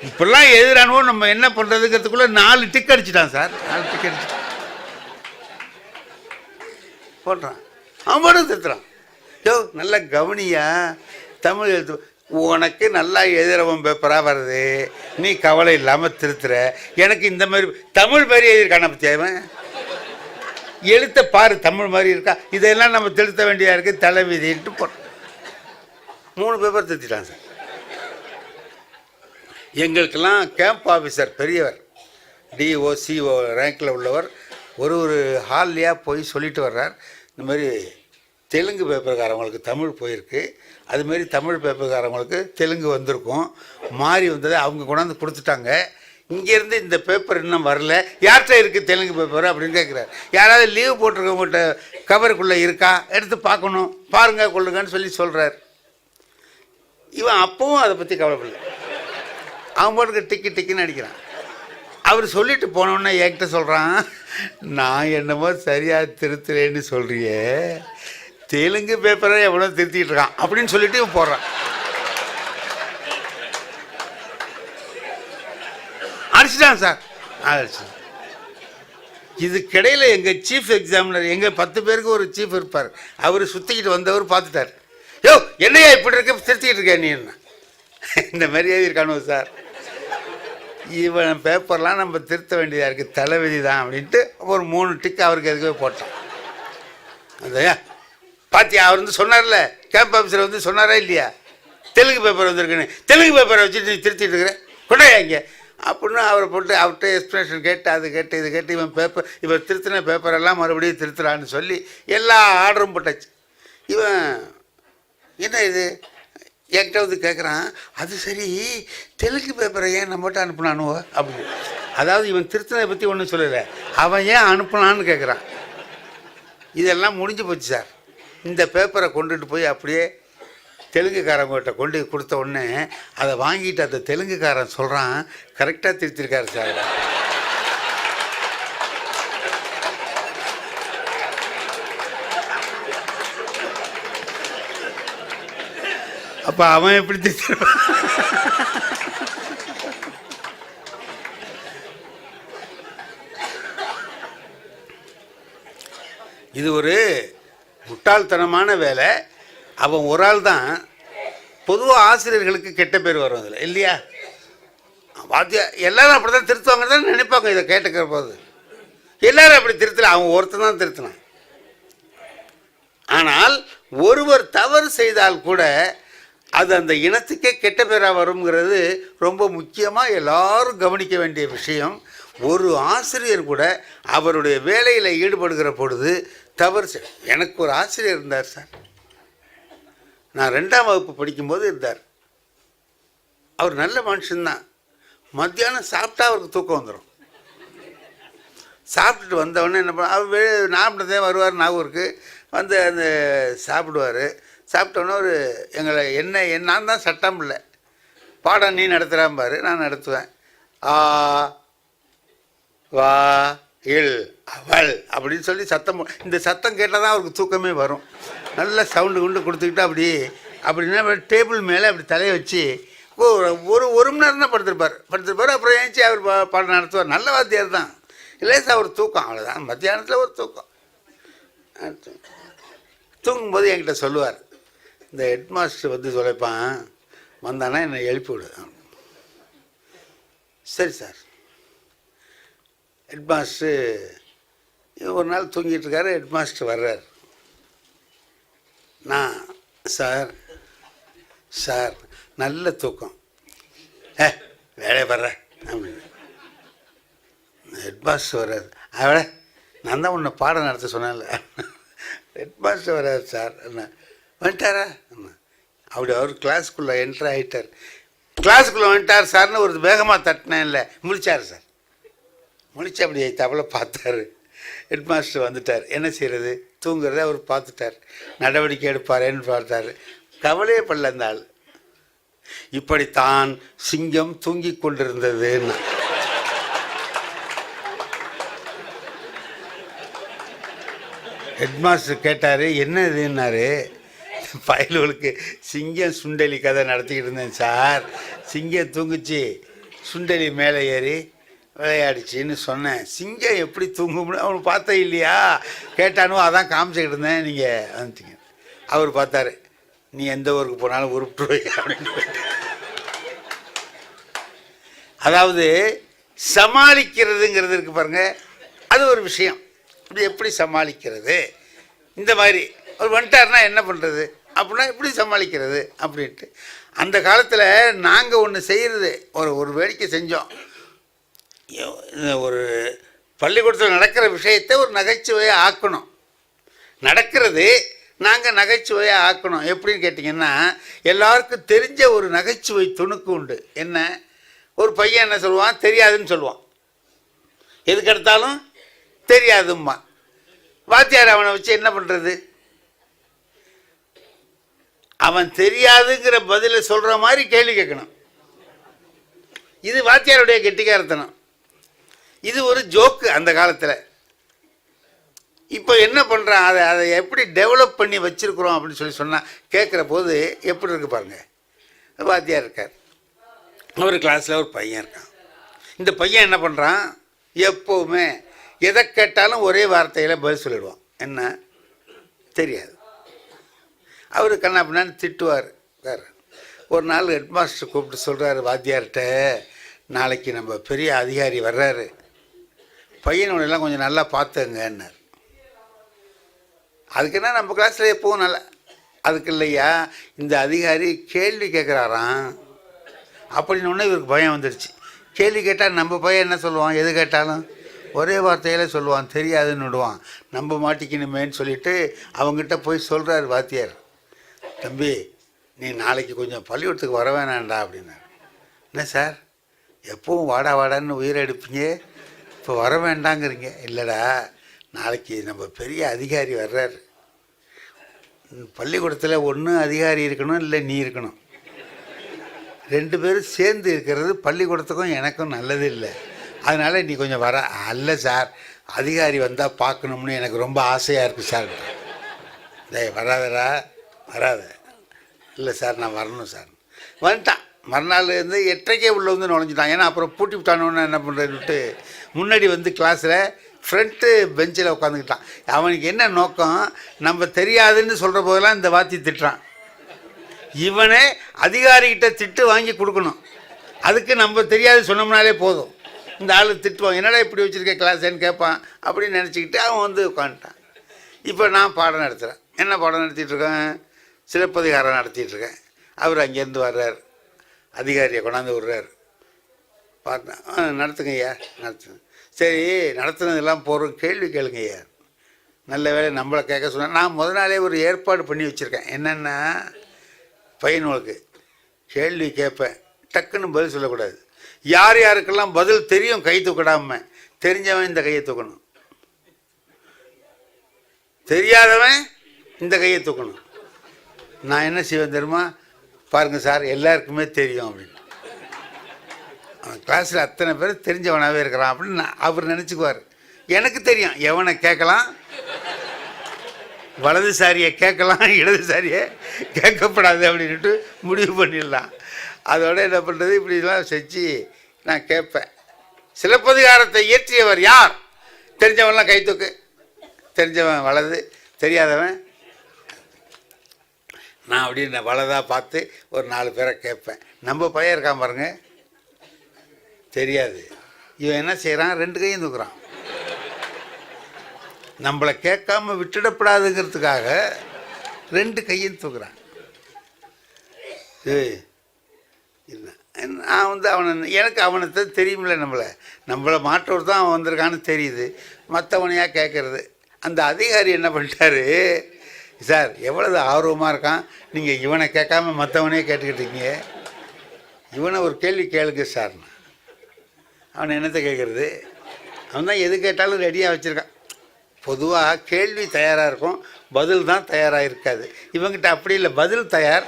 இப்படிலாம் எழுதுறானுவோ, நம்ம என்ன பண்ணுறதுங்கிறதுக்குள்ளே 4 டிக் அடிச்சிட்டான் சார். 4 டிக் அடிச்சு போடுறான். அவன் மட்டும் திருத்துறான். நல்லா கவனியா, தமிழ் எழுத்து உனக்கு நல்லா எழுதுறவன் பேப்பராக வருது, நீ கவலை இல்லாமல் திருத்துற. எனக்கு இந்த மாதிரி தமிழ் மாதிரி எழுதியிருக்கான பற்றியாவன் எழுத்த பாரு, தமிழ் மாதிரி இருக்கா, இதெல்லாம் நம்ம திருத்த வேண்டியதாக இருக்குது, தலைவிதின்ட்டு போட்டோம். 3 பேப்பர் திருத்திட்டான் சார். எங்களுக்கெல்லாம் கேம்ப் ஆஃபீஸர் பெரியவர், டிஓ சிஓ ரேங்கில் உள்ளவர், ஒரு ஹால்லையாக போய் சொல்லிட்டு வர்றார், இந்த மாதிரி தெலுங்கு பேப்பர்காரவங்களுக்கு தமிழ் போயிருக்கு, அதுமாரி தமிழ் பேப்பர்காரவங்களுக்கு தெலுங்கு வந்திருக்கும், மாறி வந்ததை அவங்க கொண்டாந்து கொடுத்துட்டாங்க, இங்கேருந்து இந்த பேப்பர் இன்னும் வரல, யார்கிட்ட இருக்குது தெலுங்கு பேப்பர் அப்படின்னு கேட்குறாரு. யாராவது லீவு போட்டிருக்கவங்ககிட்ட கவருக்குள்ளே இருக்கா, எடுத்து பார்க்கணும், பாருங்க கொள்ளுங்கன்னு சொல்லி சொல்கிறார். இவன் அப்பவும் அதை பற்றி கவலைப்படல, அவன் போட்டுக்கு டிக்கி டிக்கின்னு அடிக்கிறான். அவர் சொல்லிட்டு போனோன்னே என்கிட்ட சொல்கிறான், நான் என்னமோ சரியாக திருத்துறேன்னு சொல்கிறியே, தெலுங்கு பேப்பரை எவ்வளோ திருத்திட்டு இருக்கான் அப்படின்னு சொல்லிட்டு இவன் போடுறான். அடிச்சிட்டான் சார், அடிச்சிட்டான். இதுக்கிடையில் எங்கள் சீஃப் எக்ஸாமினர், எங்கள் 10 பேருக்கு ஒரு சீஃப் இருப்பார், அவர் சுற்றிக்கிட்டு வந்தவர் பார்த்துட்டார். என்னையா இப்படி இருக்க, திருத்திக்கிட்டு இருக்கேன் நீ என்ன, இந்த மாதிரி எழுதியிருக்கானோ சார், இவன் பேப்பர்லாம் நம்ம திருத்த வேண்டியதாக இருக்குது, தலைவிதி தான் அப்படின்ட்டு ஒரு 3 டிக்கு அவருக்கு எதுக்கவே போட்டான். அதையா பாத்தியா, அவர் சொன்னார்ல, கேம்ப் ஆஃபீஸர் சொன்னாரா இல்லையா, தெலுங்கு பேப்பர் வந்திருக்குன்னு, தெலுங்கு பேப்பரை வச்சுட்டு நீ திருத்திட்டு இருக்கிற, கொண்டாயா இங்கே அப்படின்னு அவரை போட்டு அவர்கிட்ட எக்ஸ்ப்ளனேஷன் கேட்டு, அது கேட்டு இது கேட்டு, இவன் திருத்தின பேப்பரெல்லாம் மறுபடியும் திருத்துறான்னு சொல்லி எல்லா ஆர்டரும் போட்டாச்சு. இவன் என்ன இது என்கிட்ட கேட்குறான், அது சரி தெலுங்கு பேப்பரை ஏன் நம்மகிட்ட அனுப்புனானுவோ அப்படின்னு. அதாவது இவன் திருத்தனை பற்றி ஒன்றும் சொல்லலை, அவன் ஏன் அனுப்புனான்னு கேட்குறான். இதெல்லாம் முடிஞ்சு போச்சு சார். இந்த பேப்பரை கொண்டுட்டு போய் அப்படியே தெலுங்குக்காரங்கிட்ட கொண்டு கொடுத்த உடனே அதை வாங்கிட்டு அந்த தெலுங்குக்காரன் சொல்கிறான், கரெக்டாக திருத்திருக்காரு சார். அப்போ அவன் எப்படி திருத்திருப்பான்? இது ஒரு முட்டாள்தனமான வேலை. அவன் ஒரு ஆள் தான். பொதுவாக ஆசிரியர்களுக்கு கெட்ட பேர் வரும் அதில் இல்லையா, வாத்தியா எல்லாரும் அப்படி தான் திருத்துவாங்க தான் நினைப்பாங்க. இதை கேட்டுக்கிற போது எல்லாரும் அப்படி திருத்தல, அவன் ஒருத்தன் தான் திருத்தினான். ஆனால் ஒருவர் தவறு செய்தால் கூட அது அந்த இனத்துக்கே கெட்ட பேராக வருங்கிறது ரொம்ப முக்கியமாக எல்லாரும் கவனிக்க வேண்டிய விஷயம். ஒரு ஆசிரியர் கூட அவருடைய வேலையில் ஈடுபடுகிற பொழுது தவறு எனக்கு ஒரு ஆசிரியர் இருந்தார் சார், நான் 2ஆம் வகுப்பு படிக்கும்போது இருந்தார். அவர் நல்ல மனுஷன்தான். மத்தியானம் சாப்பிட்டா அவருக்கு தூக்கம் வந்துடும். சாப்பிட்டுட்டு வந்தவொடனே என்ன பண்ண அவர் நாற்பதே வருவார் நாகூருக்கு வந்து அந்த சாப்பிடுவார். சாப்பிட்டோன்னே ஒரு எங்களை நான் தான் சட்டம் இல்லை, பாடம் நீ நடத்துகிறாம்பாரு, நான் நடத்துவேன். ஆ வா இல் அவள் அப்படின்னு சொல்லி சத்தம். இந்த சத்தம் கேட்டால் தான் அவருக்கு தூக்கமே வரும். நல்ல சவுண்டு குண்டு கொடுத்துக்கிட்டு அப்படின்னா டேபிள் மேலே அப்படி தலையை வச்சு ஒரு மணி நேரம் தான் படுத்திருப்பார். அப்புறம் ஏஞ்சி அவர் பாடம் நடத்துவார். நல்ல வாத்தியார் தான். இல்லை சார் ஒரு தூக்கம், அவ்வளோதான். மத்தியானத்தில் ஒரு தூக்கம். தூங்கும்போது என்கிட்ட சொல்லுவார், இந்த ஹெட் மாஸ்டர் வந்து சொல்லிப்பான், வந்தானா என்னை எழுப்பி விடு. சரி சார். ஹெட் மாஸ்டர் ஒரு நாள் தூங்கிட்டு இருக்காரு. ஹெட் மாஸ்டர் வர்றார். நான் சார் நல்ல தூக்கம், வேலையை வர்றேன் அப்படின்னு. ஹெட் மாஸ்டர் வர்றாரு. அவட நான் தான் உன்னை பாடம் நடத்த சொன்னேன்ல. ஹெட் மாஸ்டர் வர்றாரு சார். என்ன வந்துட்டாரா? அப்படி அவர் கிளாஸுக்குள்ளே என்ட்ரு ஆகிட்டார். கிளாஸுக்குள்ளே வந்துட்டார் சார்னு ஒரு வேகமாக தட்டினேன். இல்லை முழிச்சார் சார். முழிச்சு அப்படி தவளை பார்த்தாரு. ஹெட் மாஸ்டர் வந்துட்டார். என்ன செய்கிறது, தூங்குறத அவர் பார்த்துட்டார். நடவடிக்கை எடுப்பாரேன்னு பார்த்தார். கவலையே படல அந்த ஆள். இப்படித்தான் சிங்கம் தூங்கி கொண்டிருந்ததுன்னு. ஹெட் மாஸ்டர் கேட்டார், என்ன இதுன்னாரு. பயலுக்கு சிங்கம் சுண்டலி கதை நடத்திக்கிட்டு இருந்தேன் சார். சிங்கம் தூங்குச்சு, சுண்டலி மேலே ஏறி விளையாடிச்சின்னு சொன்னேன். சிங்கம் எப்படி தூங்கும்னு அவனு பார்த்தே இல்லையா? கேட்டானோ, அதான் காமிச்சிக்கிட்டு இருந்தேன். நீங்கள் வந்துட்டீங்க. அவர் பார்த்தாரு, நீ எந்த ஊருக்கு போனாலும் உருப்பிட்டுருவை அப்படின்னு. அதாவது சமாளிக்கிறதுங்கிறது இருக்கு பாருங்க, அது ஒரு விஷயம். இப்படி எப்படி சமாளிக்கிறது, இந்த மாதிரி அவர் வந்துட்டார்னா என்ன பண்ணுறது அப்படின்னா எப்படி சமாளிக்கிறது அப்படின்ட்டு. அந்த காலத்தில் நாங்கள் ஒன்று செய்கிறது, ஒரு வேடிக்கை செஞ்சோம். ஒரு பள்ளிக்கூடத்தில் நடக்கிற விஷயத்தை ஒரு நகைச்சுவையாக ஆக்கணும். நடக்கிறது நாங்கள் நகைச்சுவையாக ஆக்கணும். எப்படின்னு கேட்டிங்கன்னா, எல்லாருக்கும் தெரிஞ்ச ஒரு நகைச்சுவை துணுக்கு உண்டு. என்ன, ஒரு பையன் என்ன சொல்லுவான், தெரியாதுன்னு சொல்லுவான். எதுக்கெடுத்தாலும் தெரியாதும்மா. வாத்தியார் அவனை வச்சு என்ன பண்ணுறது? அவன் தெரியாதுங்கிற பதிலை சொல்கிற மாதிரி கேள்வி கேட்கணும். இது வாத்தியாருடைய கெட்டிக்காரத்தனம். இது ஒரு ஜோக்கு அந்த காலத்தில். இப்போ என்ன பண்ணுறான், அதை எப்படி டெவலப் பண்ணி வச்சுருக்குறோம் அப்படின்னு சொன்னால் கேட்குற போது எப்படி இருக்கு பாருங்கள். வாத்தியார் இருக்கார், ஒரு கிளாஸில் ஒரு பையன் இருக்கான். இந்த பையன் என்ன பண்ணுறான், எப்போவுமே எதை கேட்டாலும் ஒரே வார்த்தையில் பதில் சொல்லிடுவான். என்ன, தெரியாது. அவர் கண்ணா பின்னான்னு திட்டுவார். வேறு ஒரு நாள் ஹெட் மாஸ்டர் கூப்பிட்டு சொல்கிறாரு வாத்தியார்கிட்ட, நாளைக்கு நம்ம பெரிய அதிகாரி வர்றாரு, பையனோடெல்லாம் கொஞ்சம் நல்லா பார்த்துங்கன்னார். அதுக்குன்னா நம்ம கிளாஸில் எப்போவும் நல்லா, அதுக்கு இல்லையா இந்த அதிகாரி கேள்வி கேட்குறாராம் அப்படின்னு ஒன்று இவருக்கு பயம் வந்துடுச்சு. கேள்வி கேட்டால் நம்ம பையன் என்ன சொல்லுவான், எது கேட்டாலும் ஒரே வார்த்தையில் சொல்லுவான், தெரியாதுன்னு விடுவான். நம்ம மாட்டிக்கணுமேன்னு சொல்லிவிட்டு அவங்ககிட்ட போய் சொல்கிறார் வாத்தியார், தம்பி நீ நாளைக்கு கொஞ்சம் பள்ளிக்கூடத்துக்கு வர வேணாண்டா அப்படின்னார். என்ன சார் எப்பவும் வாடா வாடான்னு உயிரை எடுப்பீங்க, இப்போ வர வேண்டாங்கிறீங்க? இல்லைடா, நாளைக்கு நம்ம பெரிய அதிகாரி வர்றார். பள்ளிக்கூடத்தில் ஒன்று அதிகாரி இருக்கணும், இல்லை நீ இருக்கணும். 2 பேரும் சேர்ந்து இருக்கிறது பள்ளிக்கூடத்துக்கும் எனக்கும் நல்லது இல்லை. அதனால் நீ கொஞ்சம் வர. அல்ல சார், அதிகாரி வந்தால் பார்க்கணும்னு எனக்கு ரொம்ப ஆசையாக இருக்குது சார். டேய் வராதடா, வராத. இல்லை சார் நான் வரணும் சார். வந்துட்டான். மறுநாள் 8:30 உள்ளே வந்து நுழைஞ்சிட்டான். ஏன்னா அப்புறம் பூட்டி விட்டானோன்னு என்ன பண்ணுறதுன்ட்டு முன்னாடி வந்து கிளாஸில் ஃப்ரண்ட்டு பெஞ்சில் உட்காந்துக்கிட்டான். அவனுக்கு என்ன நோக்கம், நம்ம தெரியாதுன்னு சொல்கிற போதெல்லாம் இந்த வாத்தி திட்டுறான். இவனே அதிகாரிகிட்ட திட்டு வாங்கி கொடுக்கணும். அதுக்கு நம்ம தெரியாது சொன்னோம்னாலே போதும். இந்த ஆள் திட்டுவான், என்னடா இப்படி வச்சுருக்க கிளாஸேன்னு கேட்பான். அப்படின்னு நினச்சிக்கிட்டு அவன் வந்து உட்காந்துட்டான். இப்போ நான் பாடம் நடத்துகிறேன். என்ன பாடம் நடத்திட்டுருக்கேன்? சிலப்பதிகாரம் நடத்திட்டுருக்கேன். அவர் அங்கேருந்து வர்றார், அதிகாரியை கொண்டாந்து விடுறார். பார்த்தேன், நடத்துங்க ஐயா, நடத்துங்க. சரி, நடத்துனதெல்லாம் போகிறோம், கேள்வி கேளுங்க ஐயா. நல்ல வேலை நம்மளை கேட்க சொன்னேன். நான் முதல் நாளே ஒரு ஏற்பாடு பண்ணி வச்சுருக்கேன். என்னென்னா, பையனுக்கு கேள்வி கேட்பேன், டக்குன்னு பதில் சொல்லக்கூடாது. யார் யாருக்கெல்லாம் பதில் தெரியும் கை தூக்கிடாமல், தெரிஞ்சவன் இந்த கையை தூக்கணும், தெரியாதவன் இந்த கையை தூக்கணும். நான் என்ன செய்வேன் தெரியுமா? பாருங்கள் சார், எல்லாருக்குமே தெரியும் அப்படின்னு. அவன் கிளாஸில் அத்தனை பேர் தெரிஞ்சவனாகவே இருக்கிறான் அப்படின்னு அவர் நினச்சிக்குவார். எனக்கு தெரியும் எவனை கேட்கலாம், வலதுசாரியை கேட்கலாம், இடதுசாரியை கேட்கப்படாது அப்படின்ட்டு முடிவு பண்ணிடலாம். அதோட என்ன பண்ணுறது, இப்படிலாம் செஞ்சு நான் கேட்பேன். சிலப்பதிகாரத்தை இயற்றியவர் யார்? தெரிஞ்சவன்லாம் கை தூக்கு. தெரிஞ்சவன் வலது, தெரியாதவன். நான் அப்படின்னு வலதாக பார்த்து ஒரு 4 பேரை கேட்பேன். நம்ம பையன் இருக்கான் பாருங்க, தெரியாது. இவன் என்ன செய்கிறான்? 2 கையும் தூக்குறான். நம்மளை கேட்காம விட்டுடப்படாதுங்கிறதுக்காக 2 கையும் தூக்குறான். இல்லை, நான் அவனை, எனக்கு அவனை தெரியுமில்ல, நம்மளை மாற்றவர் தான் அவன் வந்திருக்கான்னு தெரியுது. மற்றவனையாக கேட்குறது. அந்த அதிகாரி என்ன பண்ணிட்டாரு, சார் எவ்வளவு ஆர்வமாக இருக்கான், நீங்கள் இவனை கேட்காம மற்றவனே கேட்டுக்கிட்டீங்க, இவனை ஒரு கேள்வி கேளுங்க சார்னா. அவனை என்னத்தை கேட்குறது? அவன் தான் எது கேட்டாலும் ரெடியாக வச்சுருக்கான். பொதுவாக கேள்வி தயாராக இருக்கும், பதில் தான் தயாராக இருக்காது. இவங்கிட்ட அப்படி இல்லை, பதில் தயார்,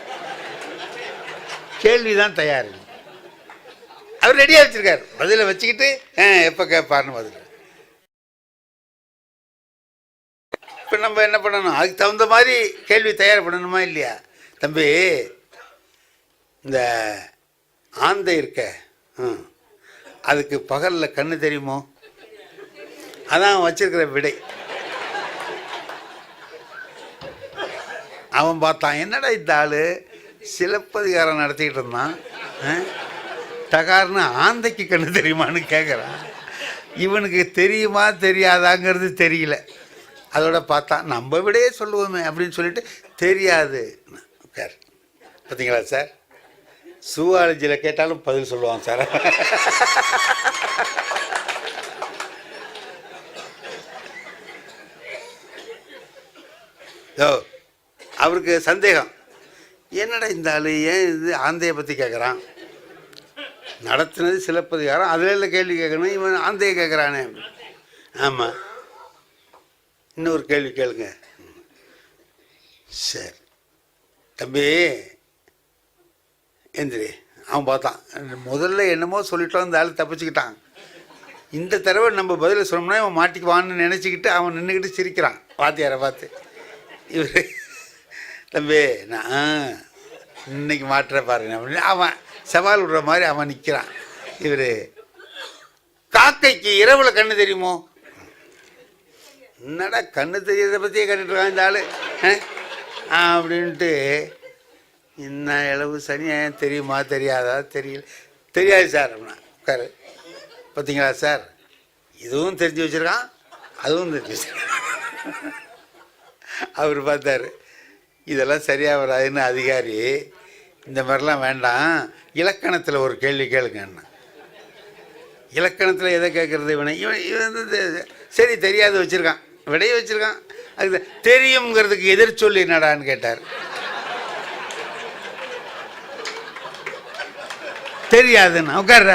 கேள்வி தான் தயார். அவர் ரெடியாக வச்சுருக்கார், பதிலை வச்சுக்கிட்டு எப்போ கேட்பார்னு பதில். இப்போ நம்ம என்ன பண்ணணும்? அதுக்கு தகுந்த மாதிரி கேள்வி தயார் பண்ணணுமா இல்லையா? தம்பி, இந்த ஆந்தை இருக்க, அதுக்கு பகலில் கண்ணு தெரியுமோ? அதான் வச்சிருக்கிற விடை. அவன் பார்த்தான், என்னடா இந்த ஆள் சிலப்பதிகாரம் நடத்திக்கிட்டு இருந்தான், டகார்னு ஆந்தைக்கு கண்ணு தெரியுமான்னு கேட்குறான். இவனுக்கு தெரியுமா தெரியாதாங்கிறது தெரியல. அதோட பார்த்தான், நம்ம விடையே சொல்லுவோமே அப்படின்னு சொல்லிட்டு தெரியாது. சார் பார்த்தீங்களா சார், சுவாலஜியில் கேட்டாலும் பதில் சொல்லுவான் சார். அவருக்கு சந்தேகம், என்னடா இந்த ஆள் ஏன் இது ஆந்தையை பற்றி கேட்குறான், நடத்தினது சிலப்பதிகாரம், அதில் கேள்வி கேட்கணும், இவன் ஆந்தையை கேட்குறானே. ஆமாம், இன்னொரு கேள்வி கேளுங்க. சரி தம்பி எந்திரி. அவன் பார்த்தான், முதல்ல என்னமோ சொல்லிட்டோம், இந்த ஆள் தப்பிச்சுக்கிட்டான். இந்த தடவை நம்ம பதில் சொன்னோம்னா இவன் மாட்டிக்குவான்னு நினச்சிக்கிட்டு அவன் நின்றுக்கிட்டு சிரிக்கிறான் வாத்தியாரை பார்த்து. இவர், தம்பி நான் இன்னைக்கு மாட்டுற பாருங்க அப்படின்னு அவன் சவால் விடுற மாதிரி அவன் நிற்கிறான். இவர், காக்கைக்கு இரவில் கண்ணு தெரியுமோ? என்னடா கண்ணு தெரியறதை பற்றியே கேட்டுட்ருக்கான் இந்த ஆள் அப்படின்ட்டு. என்ன இளவு சனியாக தெரியுமா தெரியாதா? தெரியல, தெரியாது சார் அப்படின்னா. உட்காரு. பார்த்தீங்களா சார், இதுவும் தெரிஞ்சு வச்சுருக்கான், அதுவும் தெரிஞ்சு வச்சுருக்கான். அவர் பார்த்தாரு, இதெல்லாம் சரியாக வராதுன்னு அதிகாரி, இந்த மாதிரிலாம் வேண்டாம், இலக்கணத்தில் ஒரு கேள்வி கேளுங்கன்னு. இலக்கணத்தில் எதை கேட்குறது? இவன் சரி தெரியாது வச்சுருக்கான், விடையை வச்சுருக்கான். அதுக்கு தெரியுங்கிறதுக்கு எதிர்ச்சொல்லி என்னடான்னு கேட்டார். தெரியாதுன்னு. உட்கார்ற.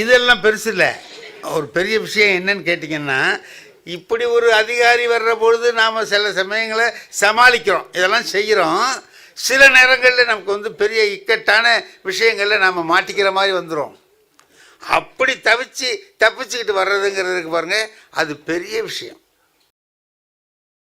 இதெல்லாம் பெருசு இல்லை. ஒரு பெரிய விஷயம் என்னன்னு கேட்டிங்கன்னா, இப்படி ஒரு அதிகாரி வர்ற பொழுது நாம் சில சமயங்களை சமாளிக்கிறோம், இதெல்லாம் செய்கிறோம். சில நேரங்களில் நமக்கு பெரிய இக்கட்டான விஷயங்களில் நாம் மாட்டிக்கிற மாதிரி வந்துடும். அப்படி தப்பிச்சுக்கிட்டு வர்றதுங்கிறதுக்கு பாருங்கள், அது பெரிய விஷயம்.